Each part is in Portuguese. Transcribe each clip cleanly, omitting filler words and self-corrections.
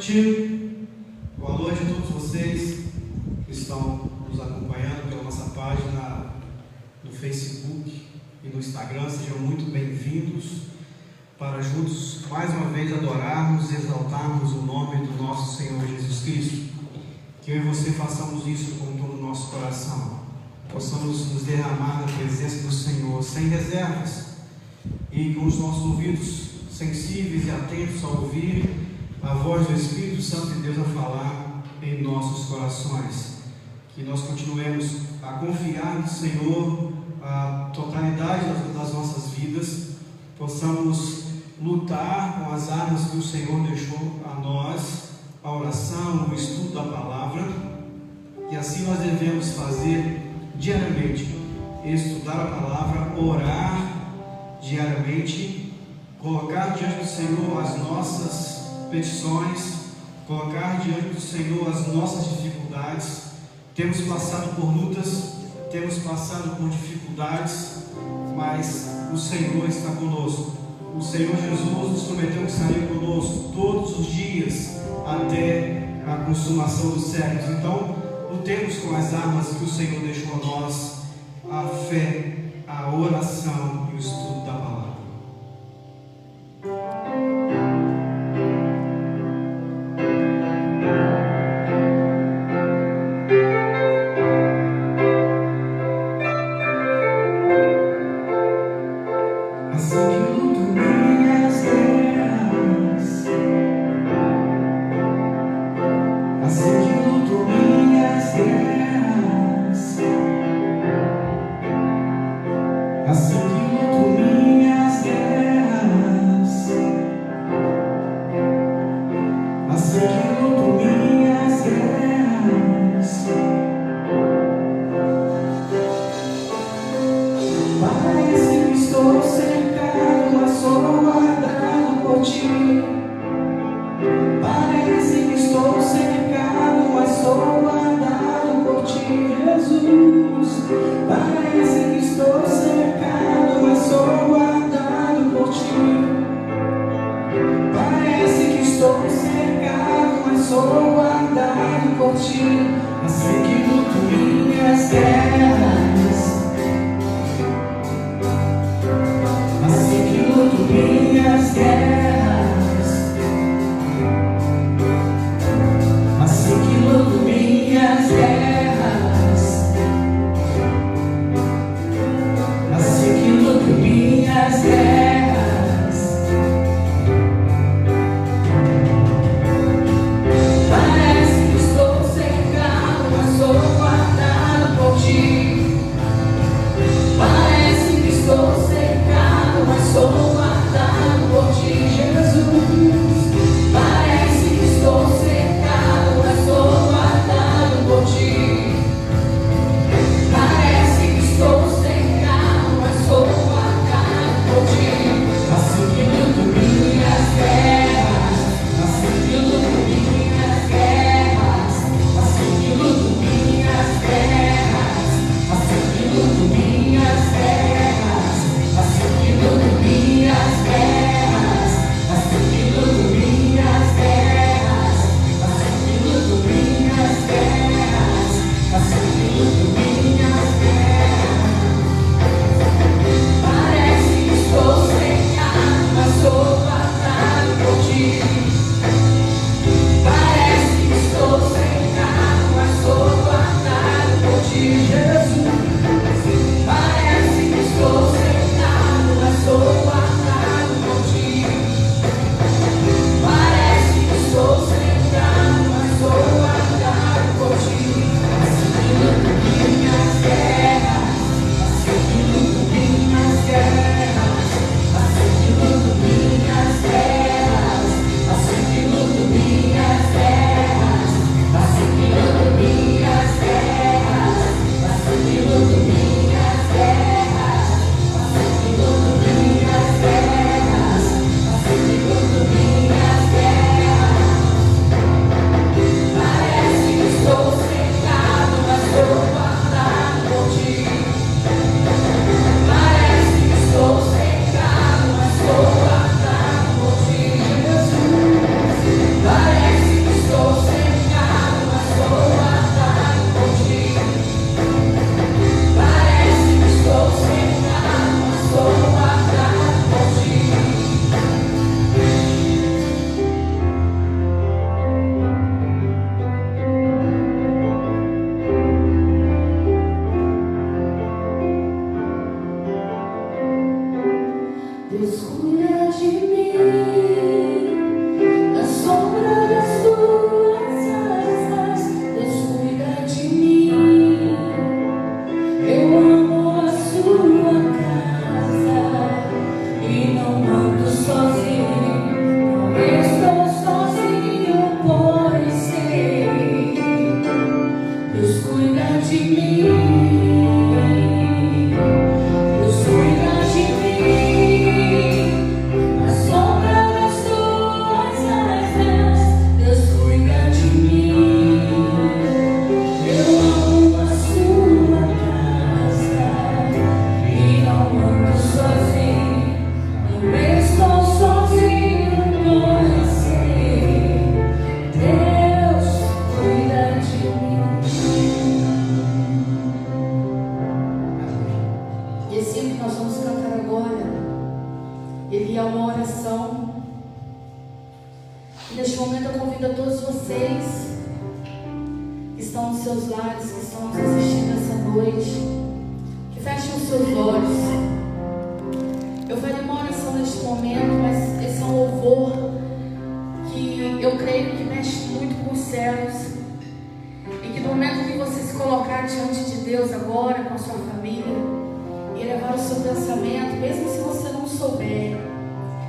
noite. Boa noite a todos vocês que estão nos acompanhando pela nossa página no Facebook e no Instagram. Sejam muito bem-vindos para juntos mais uma vez adorarmos e exaltarmos o nome do nosso Senhor Jesus Cristo. Que eu e você façamos isso com todo o nosso coração, possamos nos derramar na presença do Senhor sem reservas e com os nossos ouvidos sensíveis e atentos a ouvir a voz do Espírito Santo de Deus a falar em nossos corações. Que nós continuemos a confiar no Senhor a totalidade das nossas vidas, possamos lutar com as armas que o Senhor deixou a nós, a oração, o estudo da palavra, e assim nós devemos fazer diariamente: estudar a palavra, orar diariamente, colocar diante do Senhor as nossas petições, colocar diante do Senhor as nossas dificuldades. Temos passado por lutas, temos passado por dificuldades, mas o Senhor está conosco. O Senhor Jesus nos prometeu que estaria conosco todos os dias até a consumação dos séculos. Então, lutemos com as armas que o Senhor deixou a nós: a fé, a oração e o estudo da palavra. Parece que estou cercado, mas sou guardado por ti. Deus cuida de mim, na sombra das tuas asas. Deus cuida de mim, eu amo a sua casa e não ando sozinho, não estou sozinho, pois sei, Deus cuida de mim. Ele é uma oração. E neste momento eu convido a todos vocês que estão nos seus lares, que estão nos assistindo essa noite, que fechem os seus olhos. Eu farei uma oração neste momento, mas esse é um louvor que eu creio que mexe muito com os céus. E que no momento que você se colocar diante de Deus agora, com a sua família, e levar o seu pensamento, mesmo se você não souber,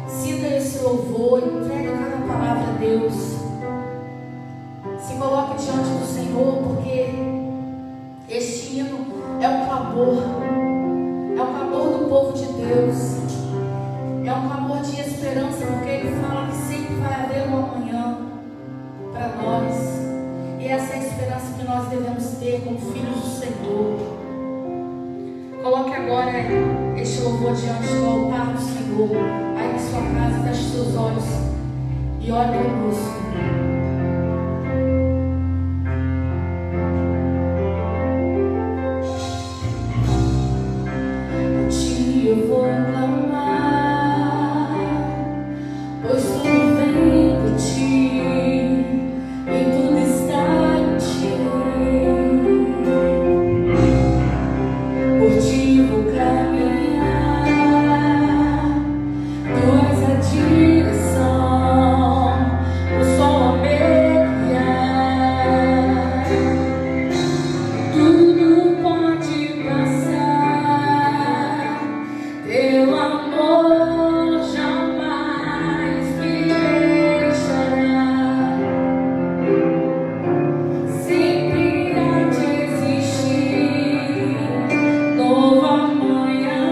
sinta esse louvor, entregue cada palavra a Deus, se coloque diante do Senhor, porque este hino é um clamor do povo de Deus, é um clamor de esperança, porque Ele fala que sempre vai haver um amanhã para nós, e essa é a esperança que nós devemos ter como filhos do Senhor. Coloque agora este louvor diante do altar do Senhor, aí na sua casa, feche seus olhos e ore conosco. A ti eu vou clamar, pois tudo vem de ti, e tudo está em ti. Por ti vou caminhar, tu és a direção, o sol a me guiar. Tudo pode passar, teu amor jamais me deixará. Sempre há de existir nova manhã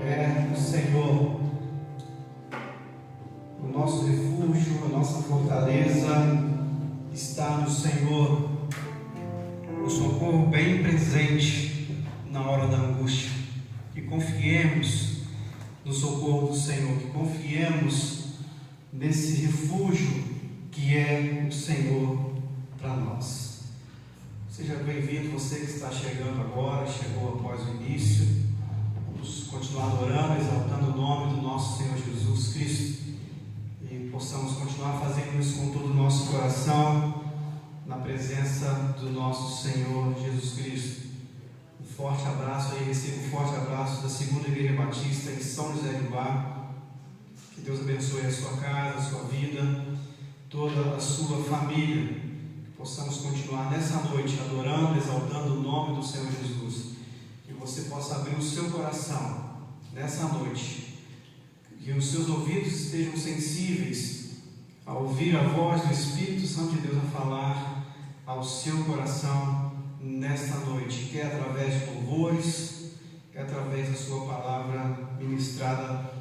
é o Senhor. O nosso refúgio, a nossa fortaleza está no Senhor. O socorro bem presente na hora da angústia. Que confiemos no socorro do Senhor, que confiemos nesse refúgio que é o Senhor para nós. Seja bem-vindo você que está chegando agora, chegou após o início. Vamos continuar adorando, exaltando o nome do nosso Senhor Jesus Cristo e possamos continuar fazendo isso com todo o nosso coração na presença do nosso Senhor Jesus Cristo. Um forte abraço aí, receba um forte abraço da Segunda Igreja Batista em São José de Ribá. Que Deus abençoe a sua casa, a sua vida, toda a sua família. Que possamos continuar nessa noite adorando, exaltando o nome do Senhor Jesus. Que você possa abrir o seu coração nessa noite. Que os seus ouvidos estejam sensíveis a ouvir a voz do Espírito Santo de Deus a falar ao seu coração nesta noite, quer através de louvores, quer através da sua palavra ministrada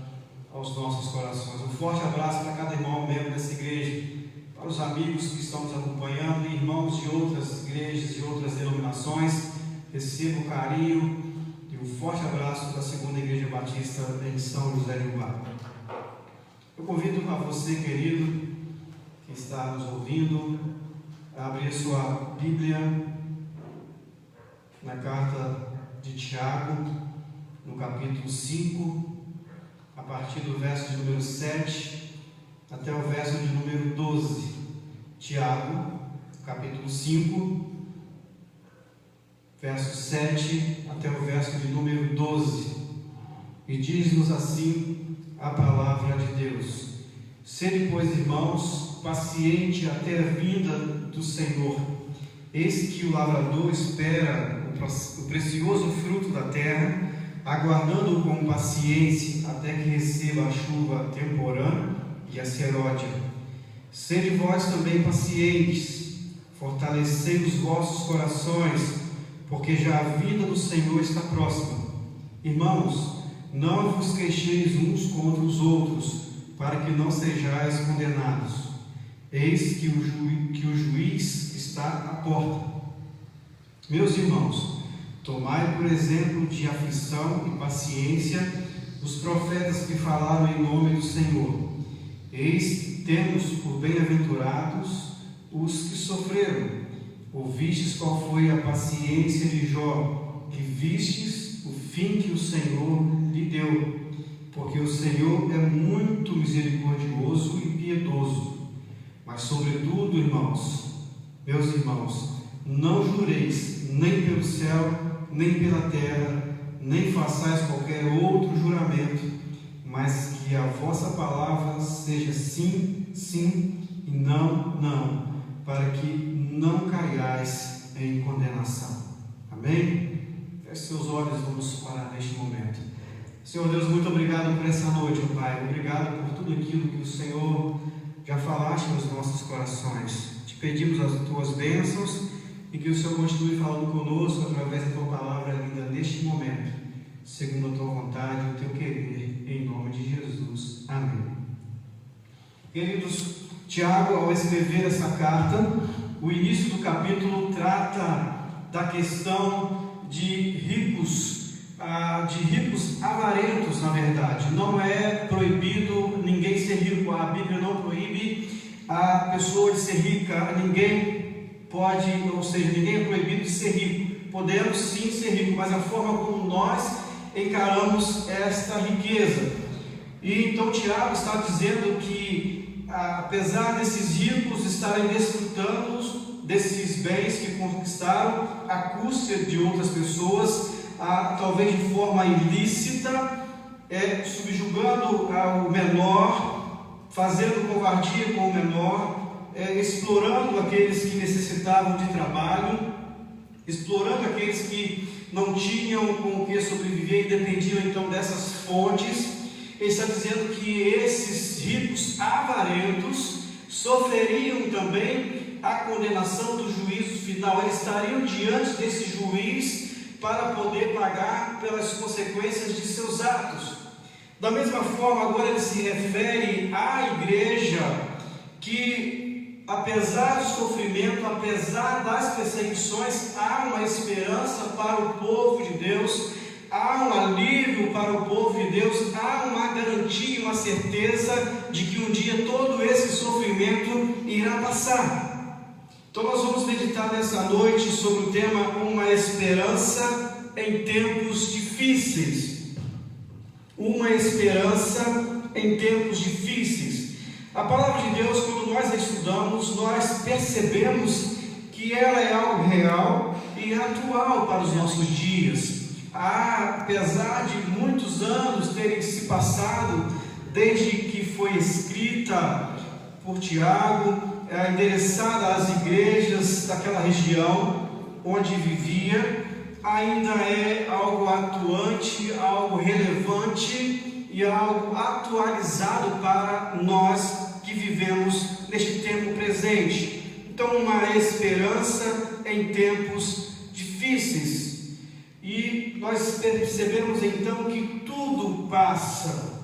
aos nossos corações. Um forte abraço para cada irmão membro dessa igreja, para os amigos que estão nos acompanhando, irmãos de outras igrejas, de outras denominações. Receba o carinho e um forte abraço da Segunda Igreja Batista em São José de Ribá. Eu convido a você, querido, que está nos ouvindo, a abrir sua Bíblia na carta de Tiago, no capítulo 5, a partir do verso de número 7 até o verso de número 12. Tiago, capítulo 5, verso 7 até o verso de número 12. E diz-nos assim a palavra de Deus: Sede, pois, irmãos, paciente até a vinda do Senhor. Eis que o lavrador espera o precioso fruto da terra, aguardando-o com paciência até que receba a chuva temporã e a seródia. Sede vós também pacientes, fortalecei os vossos corações, porque já a vinda do Senhor está próxima. Irmãos, não vos queixeis uns contra os outros, para que não sejais condenados. Eis que o juiz está à porta. Meus irmãos, tomai por exemplo de aflição e paciência os profetas que falaram em nome do Senhor. Eis que temos por bem-aventurados os que sofreram. Ouvistes qual foi a paciência de Jó, e vistes o fim que o Senhor lhe deu, porque o Senhor é muito misericordioso e piedoso. Mas sobretudo, irmãos, meus irmãos, não jureis nem pelo céu, nem pela terra, nem façais qualquer outro juramento, mas que a vossa palavra seja sim, sim, e não, não, para que não caiais em condenação. Amém? Feche seus olhos, vamos parar neste momento. Senhor Deus, muito obrigado por essa noite, Pai. Obrigado por tudo aquilo que o Senhor já falaste nos nossos corações. Te pedimos as tuas bênçãos e que o Senhor continue falando conosco através da tua palavra linda neste momento, segundo a tua vontade e o teu querer, em nome de Jesus. Amém. Queridos, Tiago, ao escrever essa carta, o início do capítulo trata da questão de ricos avarentos, na verdade. Não é proibido ninguém ser rico. A Bíblia não proíbe a pessoa de ser rica. Ninguém pode, ou seja, ninguém é proibido de ser rico. Podemos sim ser ricos, mas a forma como nós encaramos esta riqueza. E então Tiago está dizendo que, apesar desses ricos estarem desfrutando desses bens que conquistaram à custa de outras pessoas, talvez de forma ilícita, subjugando o menor, fazendo covardia com o menor, explorando aqueles que necessitavam de trabalho, explorando aqueles que não tinham com o que sobreviver e dependiam então dessas fontes. Ele está dizendo que esses ricos avarentos sofreriam também a condenação do juízo final. Eles estariam diante desse juiz para poder pagar pelas consequências de seus atos. Da mesma forma, agora ele se refere à igreja que, apesar do sofrimento, apesar das perseguições, há uma esperança para o povo de Deus, há um alívio para o povo de Deus, há uma garantia, uma certeza de que um dia todo esse sofrimento irá passar. Então nós vamos meditar nessa noite sobre o tema uma esperança em tempos difíceis. Uma esperança em tempos difíceis. A palavra de Deus, quando nós a estudamos, nós percebemos que ela é algo real e atual para os nossos dias. Apesar de muitos anos terem se passado desde que foi escrita por Tiago, endereçada às igrejas daquela região onde vivia, ainda é algo atuante, algo relevante e algo atualizado para nós que vivemos neste tempo presente. Então, uma esperança em tempos difíceis. E nós percebemos então que tudo passa.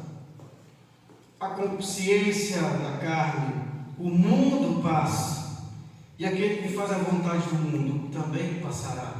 A consciência da carne, o mundo passa. E aquele que faz a vontade do mundo também passará.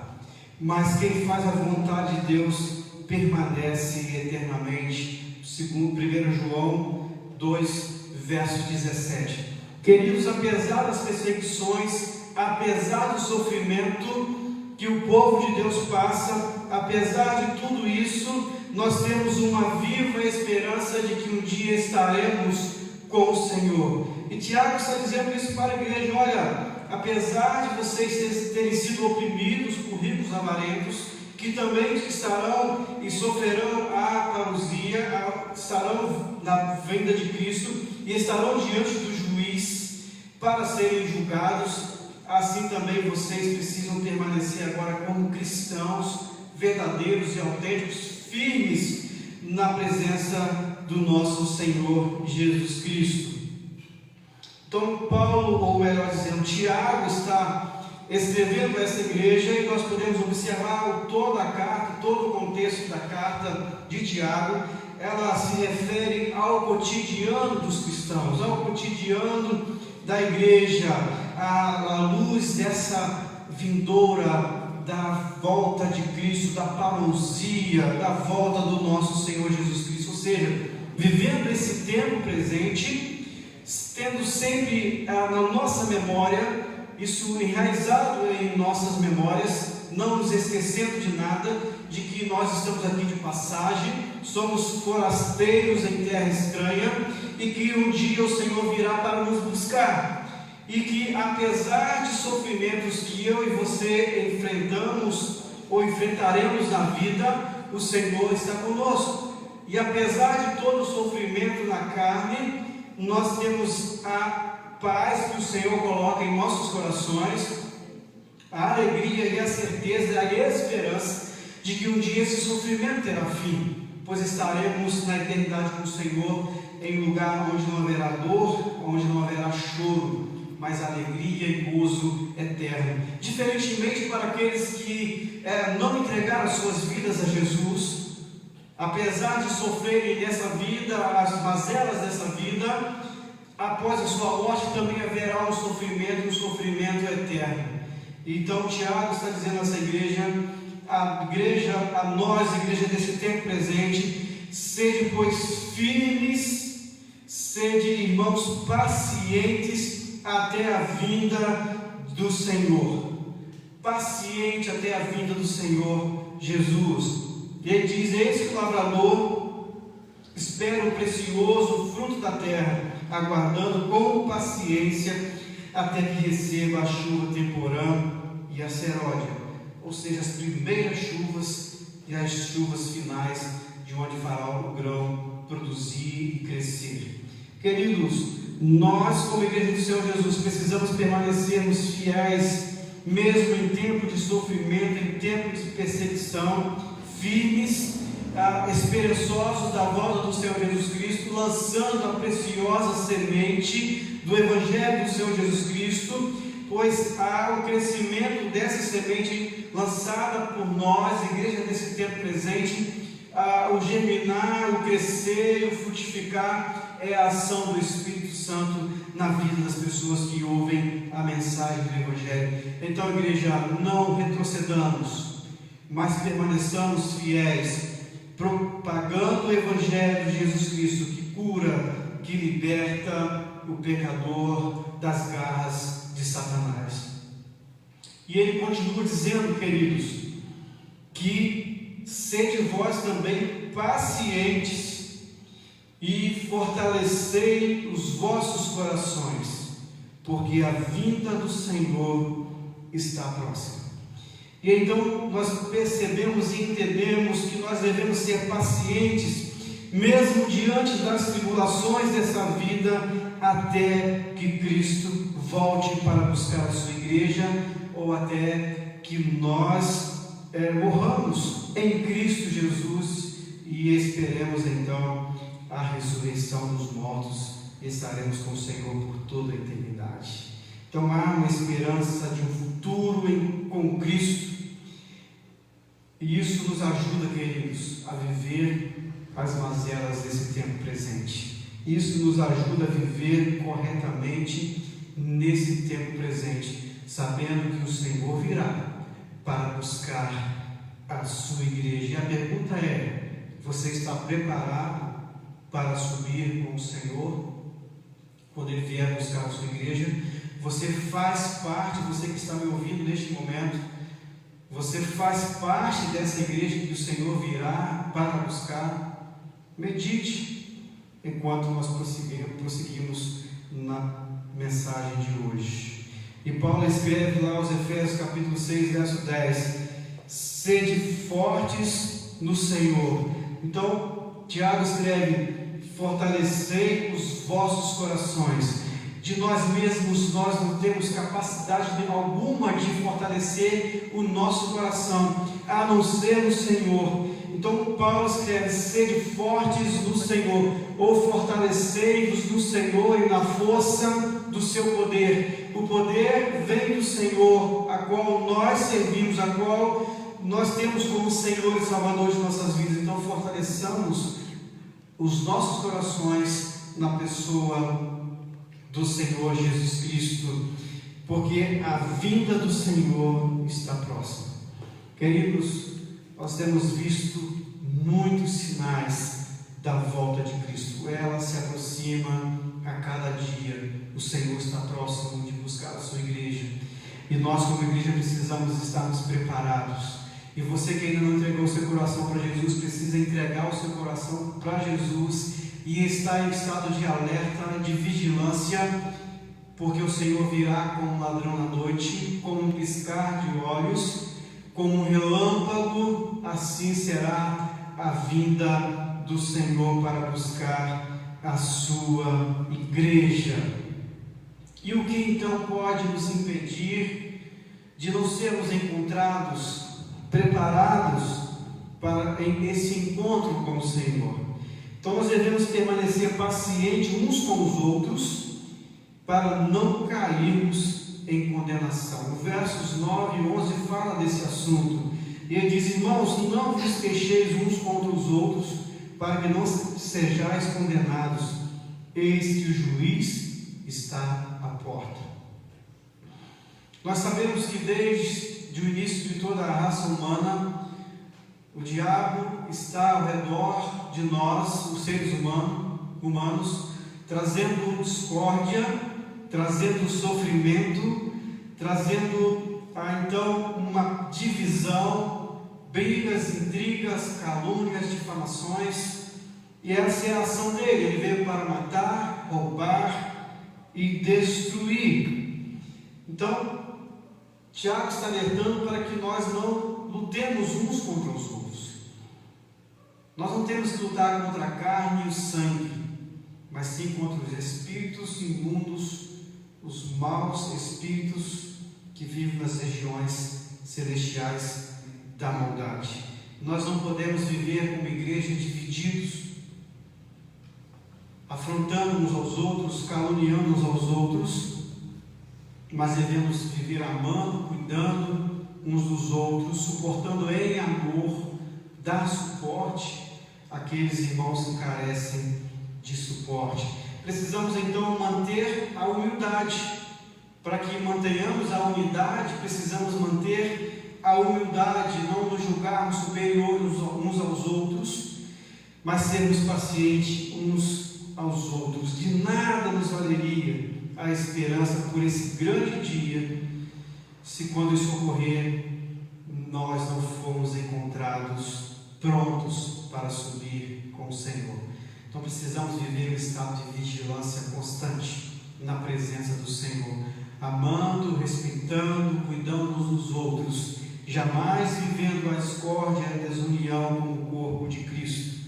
Mas quem faz a vontade de Deus permanece eternamente. Segundo 1 João 2, verso 17. Queridos, apesar das perseguições, apesar do sofrimento que o povo de Deus passa, apesar de tudo isso, nós temos uma viva esperança de que um dia estaremos com o Senhor. E Tiago está dizendo isso para a igreja: olha, apesar de vocês terem sido oprimidos por ricos avarentos, que também estarão e sofrerão a parousia, estarão na vinda de Cristo e estarão diante do juiz para serem julgados, assim também vocês precisam permanecer agora como cristãos verdadeiros e autênticos, firmes na presença do nosso Senhor Jesus Cristo. Então Paulo, ou melhor dizendo, Tiago está escrevendo para essa igreja e nós podemos observar toda a carta, todo o contexto da carta de Tiago. Ela se refere ao cotidiano dos cristãos, ao cotidiano da igreja, à luz dessa vindoura da volta de Cristo, da parousia, da volta do nosso Senhor Jesus Cristo. Ou seja, vivendo esse tempo presente, tendo sempre na nossa memória, isso enraizado em nossas memórias, não nos esquecendo de nada, de que nós estamos aqui de passagem, somos forasteiros em terra estranha, e que um dia o Senhor virá para nos buscar, e que apesar de sofrimentos que eu e você enfrentamos ou enfrentaremos na vida, o Senhor está conosco. E apesar de todo o sofrimento na carne, nós temos a paz que o Senhor coloca em nossos corações, a alegria e a certeza e a esperança de que um dia esse sofrimento terá fim, pois estaremos na eternidade com o Senhor, em um lugar onde não haverá dor, onde não haverá choro, mas alegria e gozo eterno. Diferentemente para aqueles que não entregaram as suas vidas a Jesus, apesar de sofrerem nessa vida as mazelas dessa vida, após a sua morte também haverá um sofrimento eterno. Então Tiago está dizendo a essa igreja, a nós, a igreja desse tempo presente: sede, pois, firmes, sede, irmãos, pacientes até a vinda do Senhor. Paciente até a vinda do Senhor Jesus. E ele diz: eis que o lavrador espera o precioso fruto da terra, aguardando com paciência até que receba a chuva temporã e a seródia, ou seja, as primeiras chuvas e as chuvas finais, de onde fará o grão produzir e crescer. Queridos, nós, como igreja do Senhor Jesus, precisamos permanecermos fiéis, mesmo em tempo de sofrimento, em tempo de perseguição, firmes, esperançosos da volta do Senhor Jesus Cristo, lançando a preciosa semente do Evangelho do Senhor Jesus Cristo, pois há o crescimento dessa semente lançada por nós, a igreja nesse tempo presente, o germinar, o crescer, o frutificar é a ação do Espírito Santo na vida das pessoas que ouvem a mensagem do Evangelho. Então, igreja, não retrocedamos, mas permaneçamos fiéis, propagando o Evangelho de Jesus Cristo, que cura, que liberta o pecador das garras de Satanás. E ele continua dizendo, queridos, que sede vós também pacientes e fortalecei os vossos corações, porque a vinda do Senhor está próxima. E então nós percebemos e entendemos que nós devemos ser pacientes, mesmo diante das tribulações dessa vida, até que Cristo volte para buscar a sua igreja, ou até que nós morramos em Cristo Jesus e esperemos então a ressurreição dos mortos, e estaremos com o Senhor por toda a eternidade. Então há uma esperança de um futuro com Cristo, e isso nos ajuda, queridos, a viver as mazelas desse tempo presente. Isso nos ajuda a viver corretamente nesse tempo presente, sabendo que o Senhor virá para buscar a sua igreja. E a pergunta é: você está preparado para subir com o Senhor quando Ele vier buscar a sua igreja? Você faz parte, você que está me ouvindo neste momento, você faz parte dessa igreja que o Senhor virá para buscar? Medite enquanto nós prosseguimos na mensagem de hoje. E Paulo escreve lá aos Efésios capítulo 6, verso 10: sede fortes no Senhor. Então Tiago escreve: fortalecei os vossos corações. De nós mesmos nós não temos capacidade alguma de fortalecer o nosso coração, a não ser no Senhor. Então Paulo escreve: sede fortes no Senhor, ou fortalecei-vos no Senhor e na força do seu poder. O poder vem do Senhor, a qual nós servimos, a qual nós temos como Senhor e Salvador de nossas vidas. Então fortaleçamos os nossos corações na pessoa do Senhor Jesus Cristo, porque a vinda do Senhor está próxima. Queridos, nós temos visto muitos sinais da volta de Cristo. Ela se aproxima a cada dia. O Senhor está próximo de buscar a sua igreja, e nós como igreja precisamos estarmos preparados. E você que ainda não entregou o seu coração para Jesus, precisa entregar o seu coração para Jesus e estar em estado de alerta, de vigilância, porque o Senhor virá como um ladrão na noite, como um piscar de olhos, como um relâmpago. Assim será a vinda do Senhor para buscar a sua igreja. E o que então pode nos impedir de não sermos encontrados preparados para esse encontro com o Senhor? Então nós devemos permanecer pacientes uns com os outros, para não cairmos em condenação. O versos 9 e 11 fala desse assunto, e ele diz: irmãos, não vos queixeis uns contra os outros, para que não sejais condenados, eis que o juiz está à porta. Nós sabemos que desde o início de toda a raça humana, o diabo está ao redor de nós, os seres humanos, trazendo discórdia, trazendo sofrimento, trazendo então uma divisão, brigas, intrigas, calúnias, difamações. E essa é a ação dele. Ele veio para matar, roubar e destruir. Então Tiago está alertando para que nós não lutemos uns contra os outros. Nós não temos que lutar contra a carne e o sangue, mas sim contra os espíritos imundos, os maus espíritos que vivem nas regiões celestiais da maldade. Nós não podemos viver como igreja divididos, afrontando uns aos outros, caluniando uns aos outros, mas devemos viver amando, cuidando uns dos outros, suportando em amor, dar suporte àqueles irmãos que carecem de suporte. Precisamos então manter a humildade. Para que mantenhamos a unidade, precisamos manter a humildade, não nos julgarmos superiores uns aos outros, mas sermos pacientes uns aos outros. De nada nos valeria a esperança por esse grande dia, se quando isso ocorrer, nós não formos encontrados prontos para subir com o Senhor. Então precisamos viver um estado de vigilância constante na presença do Senhor, amando, respeitando, cuidando uns dos outros, jamais vivendo a discórdia e a desunião como o corpo de Cristo.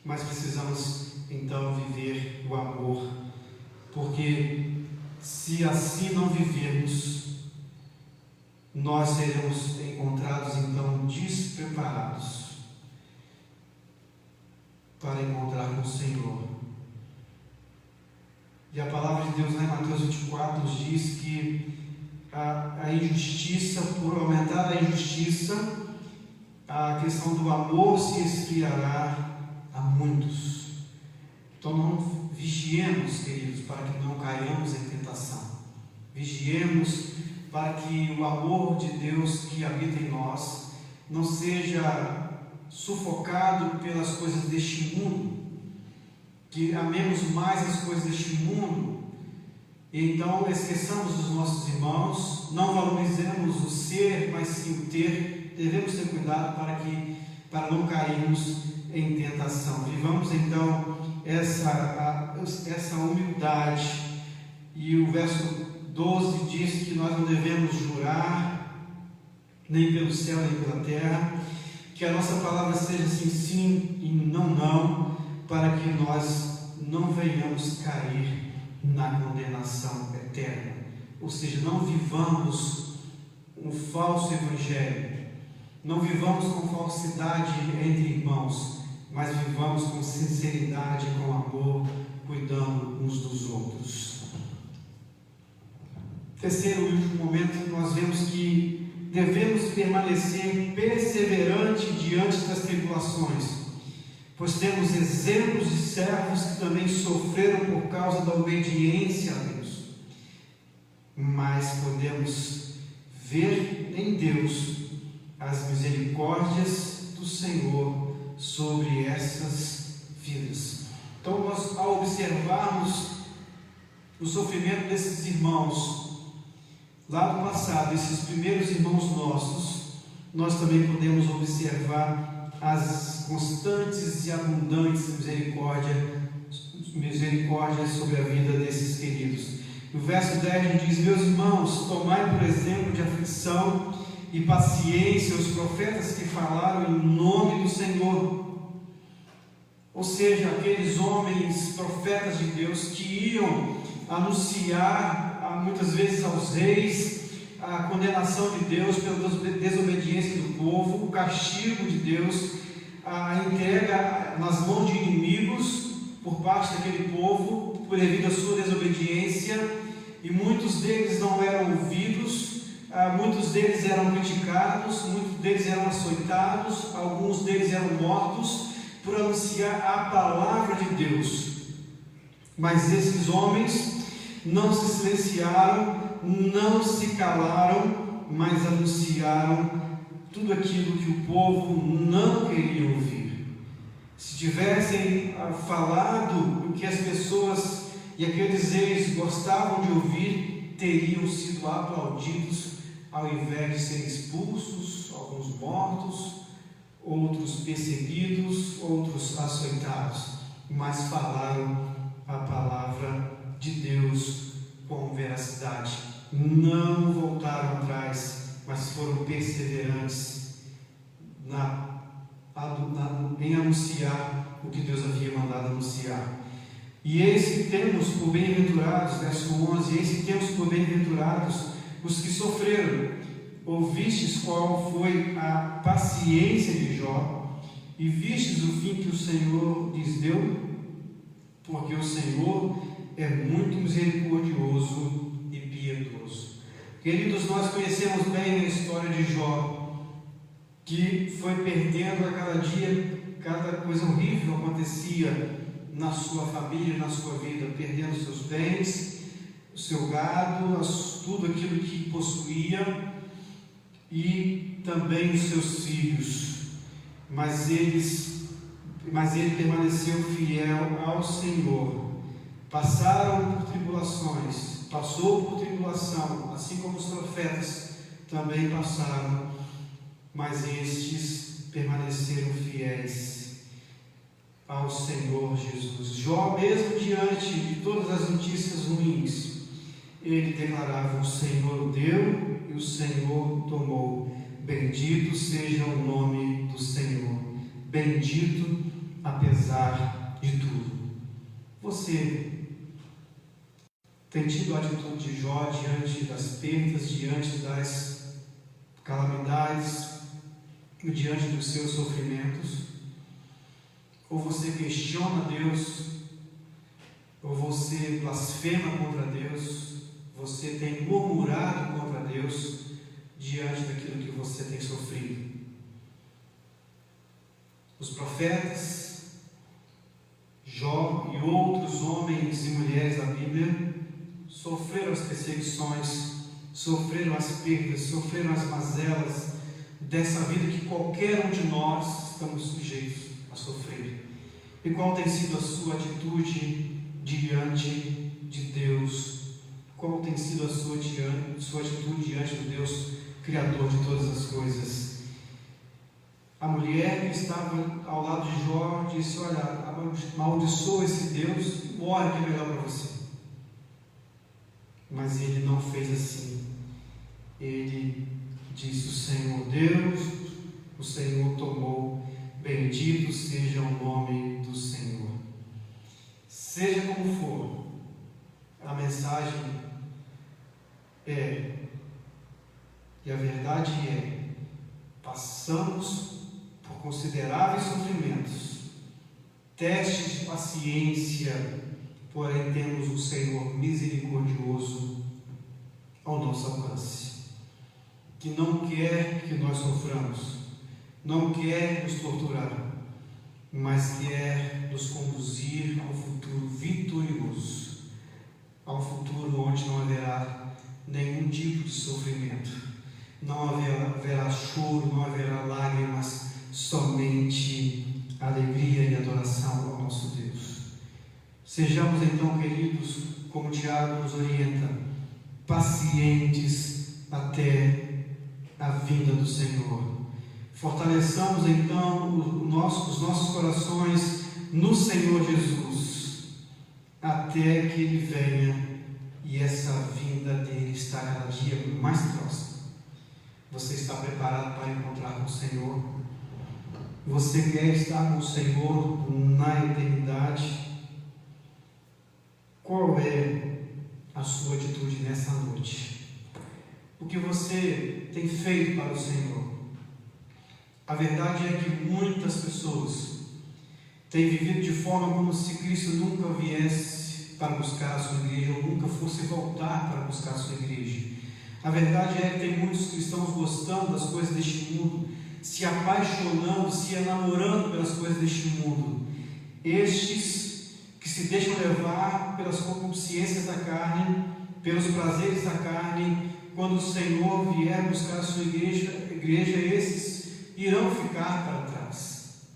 Mas precisamos então viver o amor, porque se assim não vivermos, nós seremos encontrados então despreparados para encontrar com o Senhor. E a palavra de Deus lá em Mateus 24 nos diz que a injustiça, por aumentar a injustiça, a questão do amor se esfriará a muitos. Então não vigiemos, queridos, para que não caiamos em tentação. Vigiemos para que o amor de Deus que habita em nós não seja sufocado pelas coisas deste mundo, que amemos mais as coisas deste mundo, e então esqueçamos dos nossos irmãos, não valorizemos o ser, mas sim o ter. Devemos ter cuidado para não cairmos em tentação. Vivamos então essa humildade. E o verso 12 diz que nós não devemos jurar, nem pelo céu, nem pela terra, que a nossa palavra seja sim, sim e não, não, para que nós não venhamos cair na condenação eterna. Ou seja, não vivamos um falso evangelho, não vivamos com falsidade entre irmãos, mas vivamos com sinceridade, com amor, cuidando uns dos outros. Terceiro e último momento, nós vemos que devemos permanecer perseverante diante das tribulações, pois temos exemplos de servos que também sofreram por causa da obediência a Deus. Mas podemos ver em Deus as misericórdias do Senhor sobre essas vidas. Então, nós, ao observarmos o sofrimento desses irmãos lá do passado, esses primeiros irmãos nossos, nós também podemos observar as constantes e abundantes misericórdias sobre a vida desses queridos. No verso 10 diz: meus irmãos, tomai por exemplo de aflição e paciência os profetas que falaram em nome do Senhor. Ou seja, aqueles homens, profetas de Deus, que iam anunciar muitas vezes aos reis a condenação de Deus pela desobediência do povo, o castigo de Deus, a entrega nas mãos de inimigos por parte daquele povo, por devido à sua desobediência, e muitos deles não eram ouvidos, muitos deles eram criticados, muitos deles eram açoitados, alguns deles eram mortos por anunciar a palavra de Deus. Mas esses homens não se silenciaram, não se calaram, mas anunciaram tudo aquilo que o povo não queria ouvir. Se tivessem falado o que as pessoas e aqueles reis gostavam de ouvir, teriam sido aplaudidos, ao invés de serem expulsos, alguns mortos, outros perseguidos, outros açoitados. Mas falaram a palavra de Deus com veracidade, não voltaram atrás, mas foram perseverantes em anunciar o que Deus havia mandado anunciar. E eis que temos por bem-aventurados, verso 11, eis que temos por bem-aventurados os que sofreram. Ouvistes qual foi a paciência de Jó, e vistes o fim que o Senhor lhes deu, porque o Senhor é muito misericordioso e piedoso. Queridos, nós conhecemos bem a história de Jó, que foi perdendo a cada dia, cada coisa horrível acontecia na sua família, na sua vida, perdendo seus bens, o seu gado, tudo aquilo que possuía e também os seus filhos. Mas ele permaneceu fiel ao Senhor. Passaram por tribulações, passou por tribulação, assim como os profetas também passaram, mas estes permaneceram fiéis ao Senhor Jesus. Jó, mesmo diante de todas as notícias ruins, ele declarava: o Senhor deu e o Senhor tomou. Bendito seja o nome do Senhor. Bendito apesar de tudo. Você tem tido a atitude de Jó diante das perdas, diante das calamidades, diante dos seus sofrimentos? Ou você questiona Deus, ou você blasfema contra Deus, você tem murmurado contra Deus diante daquilo que você tem sofrido? Os profetas, Jó e outros homens e mulheres da Bíblia sofreram as perseguições, sofreram as perdas, sofreram as mazelas dessa vida que qualquer um de nós estamos sujeitos a sofrer. E qual tem sido a sua atitude diante de Deus? Qual tem sido a sua atitude diante do Deus Criador de todas as coisas? A mulher que estava ao lado de Jó disse: olha, amaldiçoa esse Deus e morre, que é melhor para você. Mas ele não fez assim. Ele disse: o Senhor Deus, o Senhor tomou, bendito seja o nome do Senhor. Seja como for, a mensagem é, e a verdade é, passamos por consideráveis sofrimentos, testes de paciência, porém temos um Senhor misericordioso ao nosso alcance, que não quer que nós soframos, não quer nos torturar, mas quer nos conduzir a um futuro vitorioso, a um futuro onde não haverá nenhum tipo de sofrimento, não haverá choro, não haverá lágrimas, somente alegria e adoração ao nosso Deus. Sejamos então, queridos, como Tiago nos orienta, pacientes até a vinda do Senhor. Fortaleçamos então os nossos corações no Senhor Jesus, até que Ele venha e essa vinda dele está cada dia mais próxima. Você está preparado para encontrar com o Senhor? Você quer estar com o Senhor na eternidade? Qual é a sua atitude nessa noite? O que você tem feito para o Senhor? A verdade é que muitas pessoas têm vivido de forma como se Cristo nunca viesse para buscar a sua igreja, ou nunca fosse voltar para buscar a sua igreja. A verdade é que tem muitos cristãos gostando das coisas deste mundo, se apaixonando, se enamorando pelas coisas deste mundo. Estes que se deixam levar pelas concupiscências da carne, pelos prazeres da carne, quando o Senhor vier buscar a sua igreja, esses irão ficar para trás.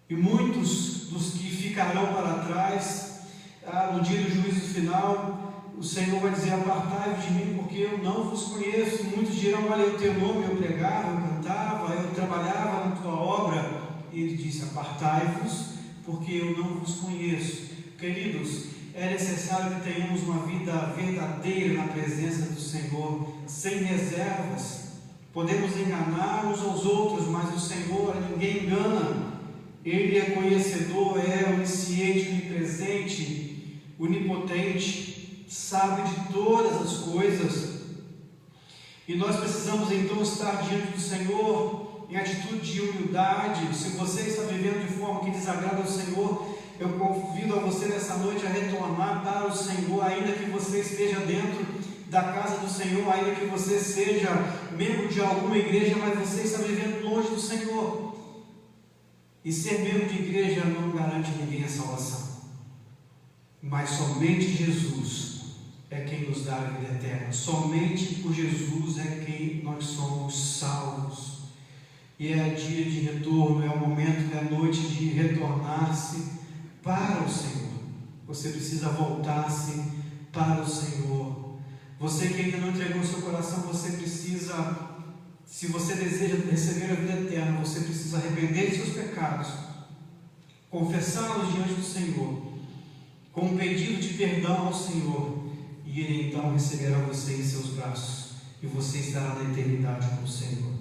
E muitos dos que ficarão para trás, no dia do juízo final, o Senhor vai dizer: apartai-vos de mim, porque eu não vos conheço. Muitos dirão: olha, o teu nome eu pregava, eu cantava, eu trabalhava na tua obra. E ele disse: apartai-vos, porque eu não vos conheço. Queridos, é necessário que tenhamos uma vida verdadeira na presença do Senhor, sem reservas. Podemos enganar uns aos outros, mas o Senhor ninguém engana. Ele é conhecedor, é onisciente, onipresente, onipotente, sabe de todas as coisas. E nós precisamos então estar diante do Senhor em atitude de humildade. Se você está vivendo de forma que desagrada ao Senhor, eu convido a você nessa noite a retornar para o Senhor, ainda que você esteja dentro da casa do Senhor, ainda que você seja membro de alguma igreja, mas você está vivendo longe do Senhor. E ser membro de igreja não garante ninguém a salvação. Mas somente Jesus é quem nos dá a vida eterna. Somente por Jesus é quem nós somos salvos. E é dia de retorno, é o momento, é a noite de retornar-se para o Senhor. Você precisa voltar-se para o Senhor. Você que ainda não entregou o seu coração, você precisa, se você deseja receber a vida eterna, você precisa arrepender de seus pecados, confessá-los diante do Senhor, com um pedido de perdão ao Senhor, e Ele então receberá você em seus braços, e você estará na eternidade com o Senhor.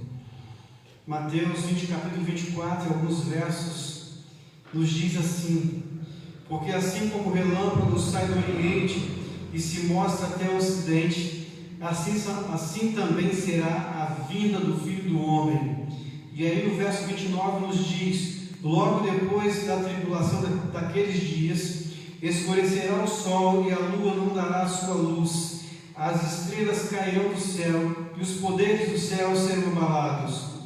Mateus 20, capítulo 24, alguns versos, nos diz assim: porque assim como o relâmpago sai do Oriente e se mostra até o Ocidente, assim também será a vinda do Filho do Homem. E aí no verso 29 nos diz: logo depois da tribulação daqueles dias, escurecerá o sol e a lua não dará a sua luz, as estrelas cairão do céu e os poderes do céu serão abalados.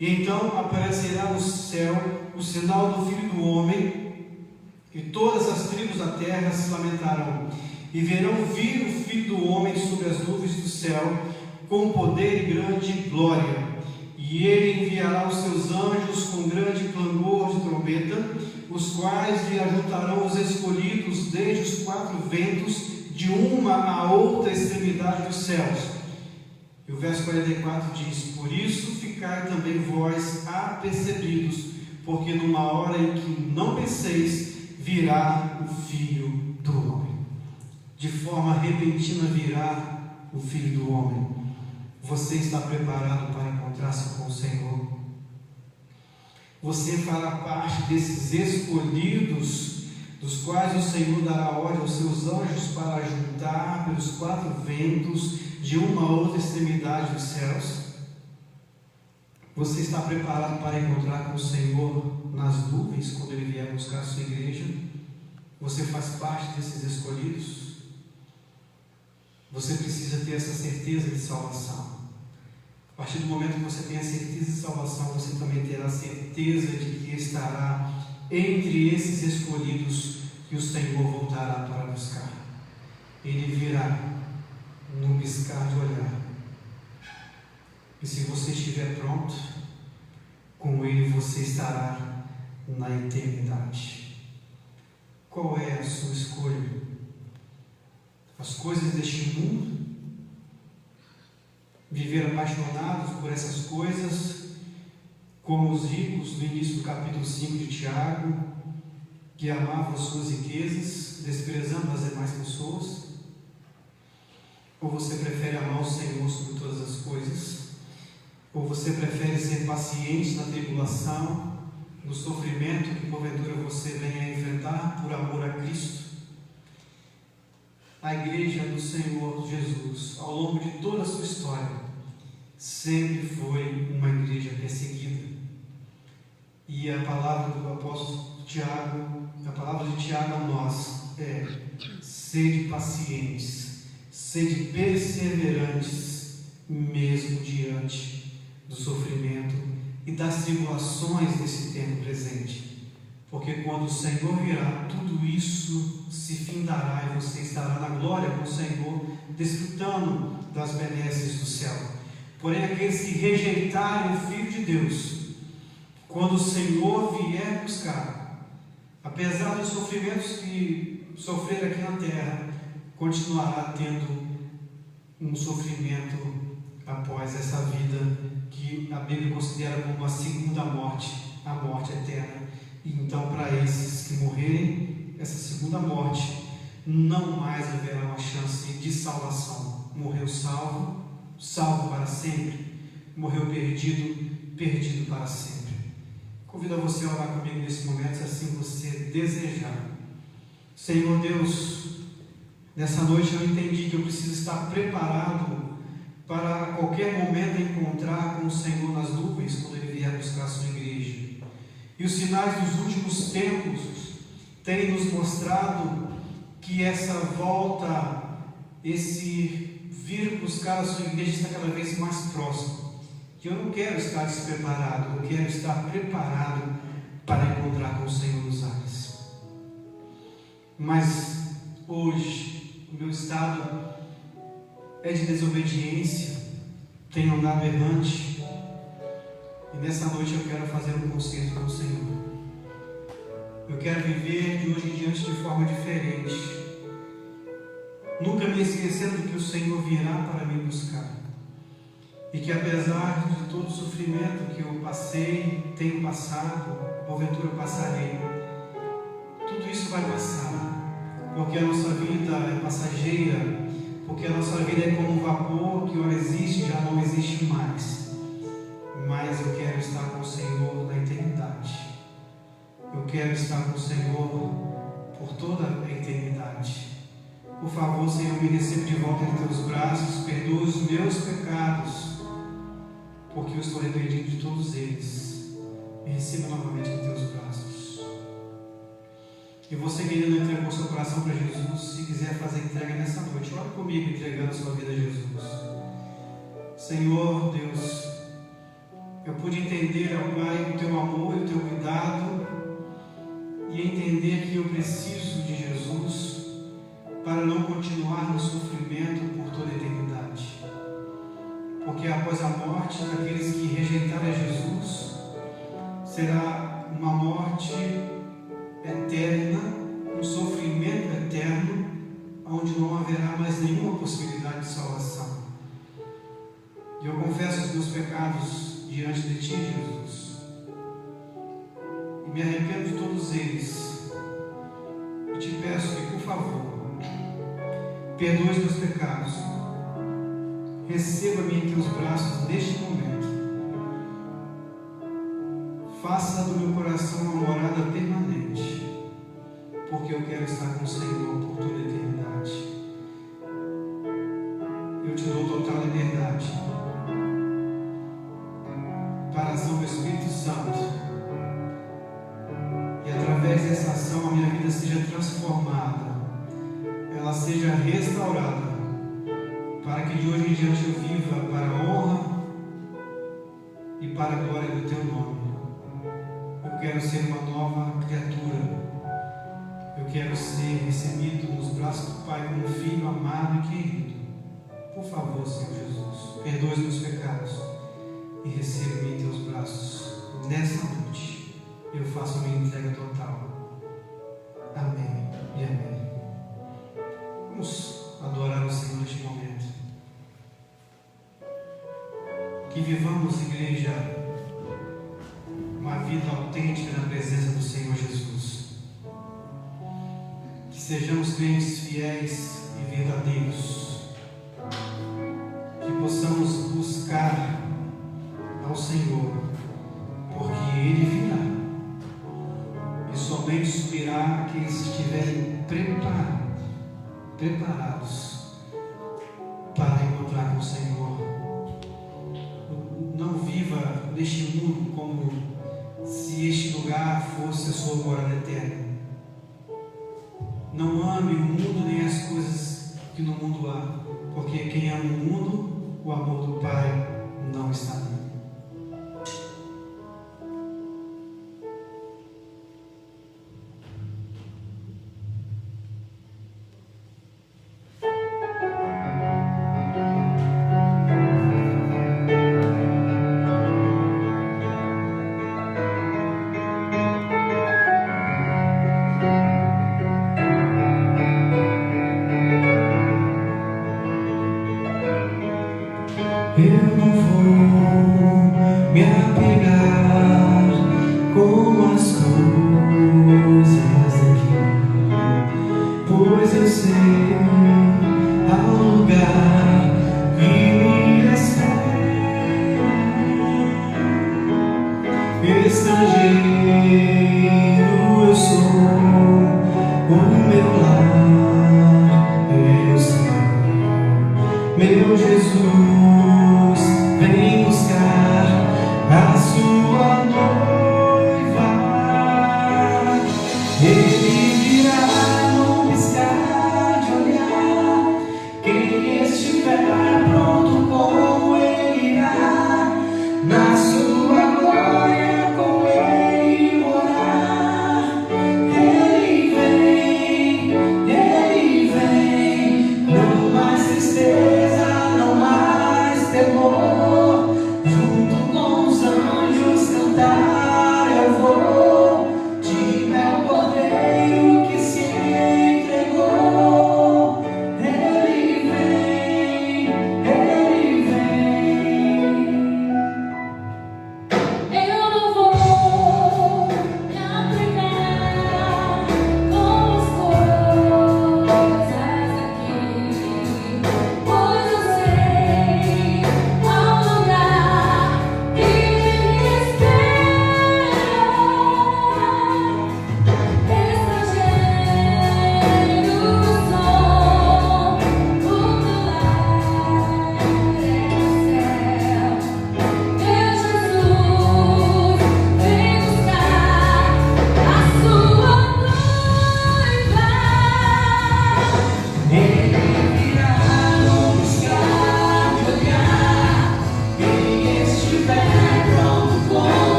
E então aparecerá no céu o sinal do Filho do Homem, e todas as tribos da terra se lamentarão, e verão vir o Filho do Homem sobre as nuvens do céu, com poder e grande glória. E ele enviará os seus anjos com grande clangor de trombeta, os quais lhe ajuntarão os escolhidos desde os quatro ventos, de uma a outra extremidade dos céus. E o verso 44 diz: por isso ficai também vós apercebidos, porque numa hora em que não penseis, virá o Filho do Homem. De forma repentina virá o Filho do Homem. Você está preparado para encontrar-se com o Senhor? Você fará parte desses escolhidos, dos quais o Senhor dará ordem aos seus anjos para ajuntar pelos quatro ventos, de uma a outra extremidade dos céus? Você está preparado para encontrar com o Senhor nas nuvens, quando Ele vier buscar a sua igreja? Você faz parte desses escolhidos? Você precisa ter essa certeza de salvação. A partir do momento que você tem a certeza de salvação, você também terá a certeza de que estará entre esses escolhidos que o Senhor voltará para buscar. Ele virá no piscar de olhar. E se você estiver pronto, com Ele você estará na eternidade. Qual é a sua escolha? As coisas deste mundo? Viver apaixonados por essas coisas, como os ricos no início do capítulo 5 de Tiago, que amavam as suas riquezas, desprezando as demais pessoas? Ou você prefere amar o Senhor sobre todas as coisas? Ou você prefere ser paciente na tribulação, no sofrimento que porventura você venha a enfrentar por amor a Cristo? A igreja do Senhor Jesus, ao longo de toda a sua história, sempre foi uma igreja perseguida. E a palavra do apóstolo Tiago, a palavra de Tiago a nós é: sede pacientes, sede perseverantes, mesmo diante do sofrimento e das tribulações desse tempo presente. Porque quando o Senhor virá, tudo isso se findará e você estará na glória com o Senhor, desfrutando das benesses do céu. Porém, aqueles que rejeitarem o Filho de Deus, quando o Senhor vier buscar, apesar dos sofrimentos que sofrer aqui na terra, continuará tendo um sofrimento após essa vida que a Bíblia considera como a segunda morte, a morte eterna. E então, para esses que morrerem essa segunda morte, não mais haverá uma chance de salvação. Morreu salvo, salvo para sempre. Morreu perdido, perdido para sempre. Convido a você a orar comigo nesse momento, se assim você desejar. Senhor Deus, nessa noite eu entendi que eu preciso estar preparado para a qualquer momento encontrar com o Senhor nas nuvens, quando Ele vier buscar a sua igreja. E os sinais dos últimos tempos têm nos mostrado que essa volta, esse vir buscar a sua igreja estar cada vez mais próximo. Que eu não quero estar despreparado, eu quero estar preparado para encontrar com o Senhor nos ares. Mas hoje o meu estado é de desobediência, tenho andado errante, e nessa noite eu quero fazer um concerto com o Senhor. Eu quero viver de hoje em diante de forma diferente, nunca me esquecendo que o Senhor virá para me buscar, e que apesar de todo o sofrimento que eu passei, tenho passado, porventura passarei, tudo isso vai passar, porque a nossa vida é passageira, porque a nossa vida é como um vapor que ora existe e já não existe mais. Mas eu quero estar com o Senhor na eternidade. Eu quero estar com o Senhor por toda a eternidade. Por favor, Senhor, me receba de volta em teus braços, perdoa os meus pecados, porque eu estou arrependido de todos eles. Me receba novamente em teus braços. E você que ainda não entregou seu coração para Jesus, se quiser fazer entrega nessa noite, ore comigo entregando a sua vida a Jesus. Senhor Deus, eu pude entender, ó Pai, o teu amor e o teu cuidado, e entender que eu preciso de Jesus para não continuar no sofrimento por toda a eternidade. Porque após a morte daqueles que rejeitarem a Jesus, será uma morte eterna, um sofrimento eterno, onde não haverá mais nenhuma possibilidade de salvação. E eu confesso os meus pecados diante de Ti, Jesus, e me arrependo de todos eles, e te peço que, por favor, perdoe os meus pecados, receba-me em Teus braços neste momento, faça do meu coração uma morada permanente, porque eu quero estar com o Senhor por toda a eternidade. Eu te dou total liberdade para a ação do Espírito Santo, e através dessa ação a minha vida seja transformada, ela seja restaurada, para que de hoje em diante eu viva para a honra e para a glória do Teu nome. Eu quero ser uma nova criatura. Eu quero ser recebido nos braços do Pai como um filho amado e querido. Por favor, Senhor Jesus, perdoe os meus pecados e receba-me em Teus braços. Nessa noite, eu faço a minha entrega total. Amém e amém. Vamos adorar o Senhor neste momento. Que vivamos, igreja, uma vida autêntica na presença do Senhor Jesus. Que sejamos crentes fiéis e verdadeiros. Que possamos buscar ao Senhor, porque Ele virá. E somente subirá aqueles que estiverem preparados para encontrar com o Senhor. Não viva neste mundo como se este lugar fosse a sua morada eterna. Não ame o mundo nem as coisas que no mundo há, porque quem ama o mundo, o amor do Pai não está nele. Eu não vou me apegar com as coisas aqui, pois eu sei ao lugar que me espera. Estrangeiro eu sou, o meu lar é o Senhor, meu Jesus. Vem buscar a sua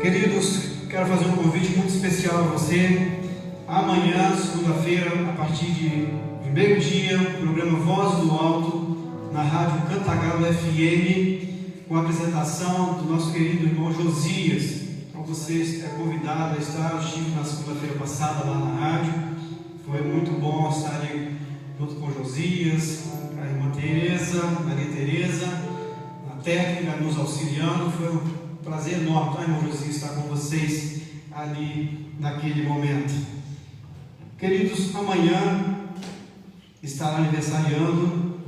Queridos, quero fazer um convite muito especial a você. Amanhã, segunda-feira, a partir de meio-dia, o programa Voz do Alto, na Rádio Cantagalo FM, com a apresentação do nosso querido irmão Josias. Então você é convidado a estar. Eu estive na segunda-feira passada lá na rádio. Foi muito bom estar ali junto com Josias, a irmã Tereza, Maria Tereza, na técnica, nos auxiliando. Foi um prazer enorme, tá, irmão Josias, estar com vocês ali naquele momento. Queridos, amanhã estará aniversariando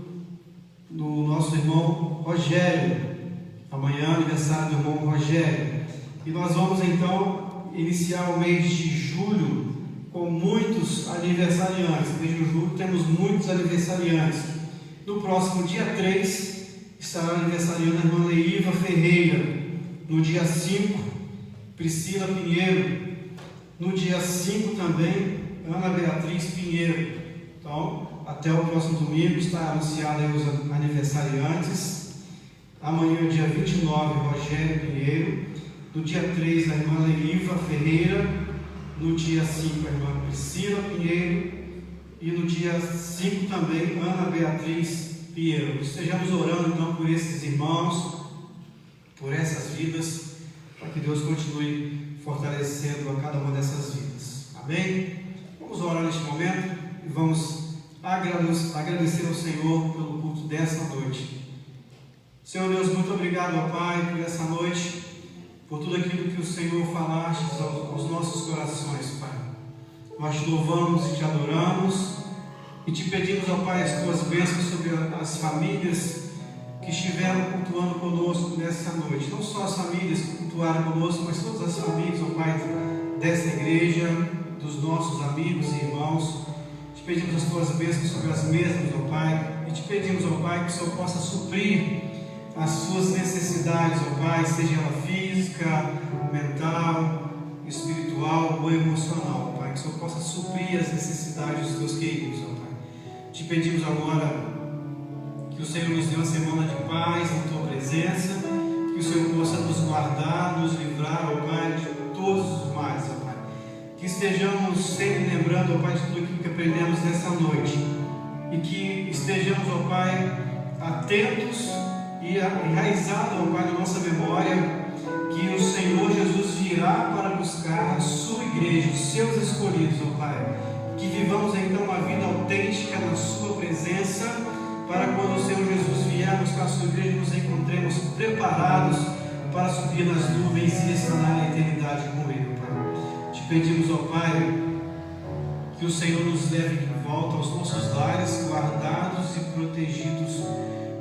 do nosso irmão Rogério. Amanhã, aniversário do irmão Rogério. E nós vamos então iniciar o mês de julho com muitos aniversariantes. No mês de julho temos muitos aniversariantes. No próximo dia 3 estará aniversariando a irmã Leiva Ferreira. No dia 5, Priscila Pinheiro. No dia 5 também, Ana Beatriz Pinheiro. Então, até o próximo domingo está anunciado aí os aniversariantes. Amanhã, dia 29, Rogério Pinheiro. No dia 3, a irmã Leiva Ferreira. No dia 5, a irmã Priscila Pinheiro. E no dia 5 também, Ana Beatriz Pinheiro. Estejamos orando então por esses irmãos, por essas vidas, para que Deus continue fortalecendo a cada uma dessas vidas. Amém? Vamos orar neste momento e vamos agradecer ao Senhor pelo culto desta noite. Senhor Deus, muito obrigado, ó Pai, por essa noite, por tudo aquilo que o Senhor falaste aos nossos corações, Pai. Nós te louvamos e te adoramos e te pedimos, ó Pai, as tuas bênçãos sobre as famílias que estiveram cultuando conosco nessa noite. Não só as famílias que cultuaram conosco, mas todas as famílias, ó Pai, dessa igreja, dos nossos amigos e irmãos. Te pedimos as tuas bênçãos sobre as mesmas, ó Pai, e te pedimos, ó Pai, que o Senhor possa suprir as suas necessidades, ó Pai, seja ela física, mental, espiritual ou emocional, ó Pai, que o Senhor possa suprir as necessidades dos teus queridos, ó Pai. Te pedimos agora que o Senhor nos dê uma semana de paz em tua presença, que o Senhor possa nos guardar, nos livrar, ó Pai, de todos os males, ó Pai. Que estejamos sempre lembrando, ó Pai, de tudo aquilo que aprendemos nessa noite. E que estejamos, ó Pai, atentos e enraizados, ó Pai, na nossa memória, que o Senhor Jesus virá para buscar a sua igreja, os seus escolhidos, ó Pai. Que vivamos então uma vida autêntica na sua presença, para quando o Senhor Jesus vier buscar a sua igreja, nos encontremos preparados para subir nas nuvens e estar na eternidade com Ele, Pai. Te pedimos, ó Pai, que o Senhor nos leve de volta aos nossos lares, guardados e protegidos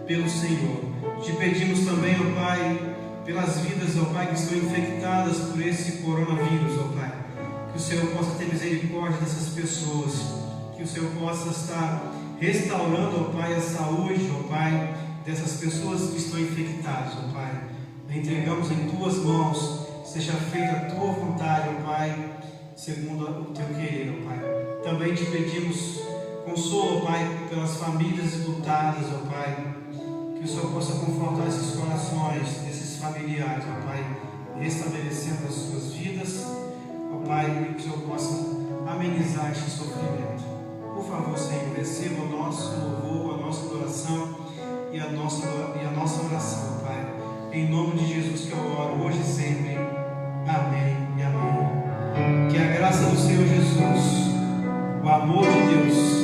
pelo Senhor. Te pedimos também, ó Pai, pelas vidas, ó Pai, que estão infectadas por esse coronavírus, ó Pai. Que o Senhor possa ter misericórdia dessas pessoas, que o Senhor possa estar restaurando, ó Pai, a saúde, ó Pai, dessas pessoas que estão infectadas, ó Pai. Entregamos em tuas mãos, seja feita a tua vontade, ó Pai, segundo o teu querer, ó Pai. Também te pedimos consolo, ó Pai, pelas famílias lutadas, ó Pai, que o Senhor possa confortar esses corações, desses familiares, ó Pai, restabelecendo as suas vidas, ó Pai, e que o Senhor possa amenizar este sofrimento. Por favor, Senhor, receba o nosso louvor, a nossa adoração e a nossa oração, Pai. Em nome de Jesus que eu oro, hoje e sempre. Amém e amém. Que a graça do Senhor Jesus, o amor de Deus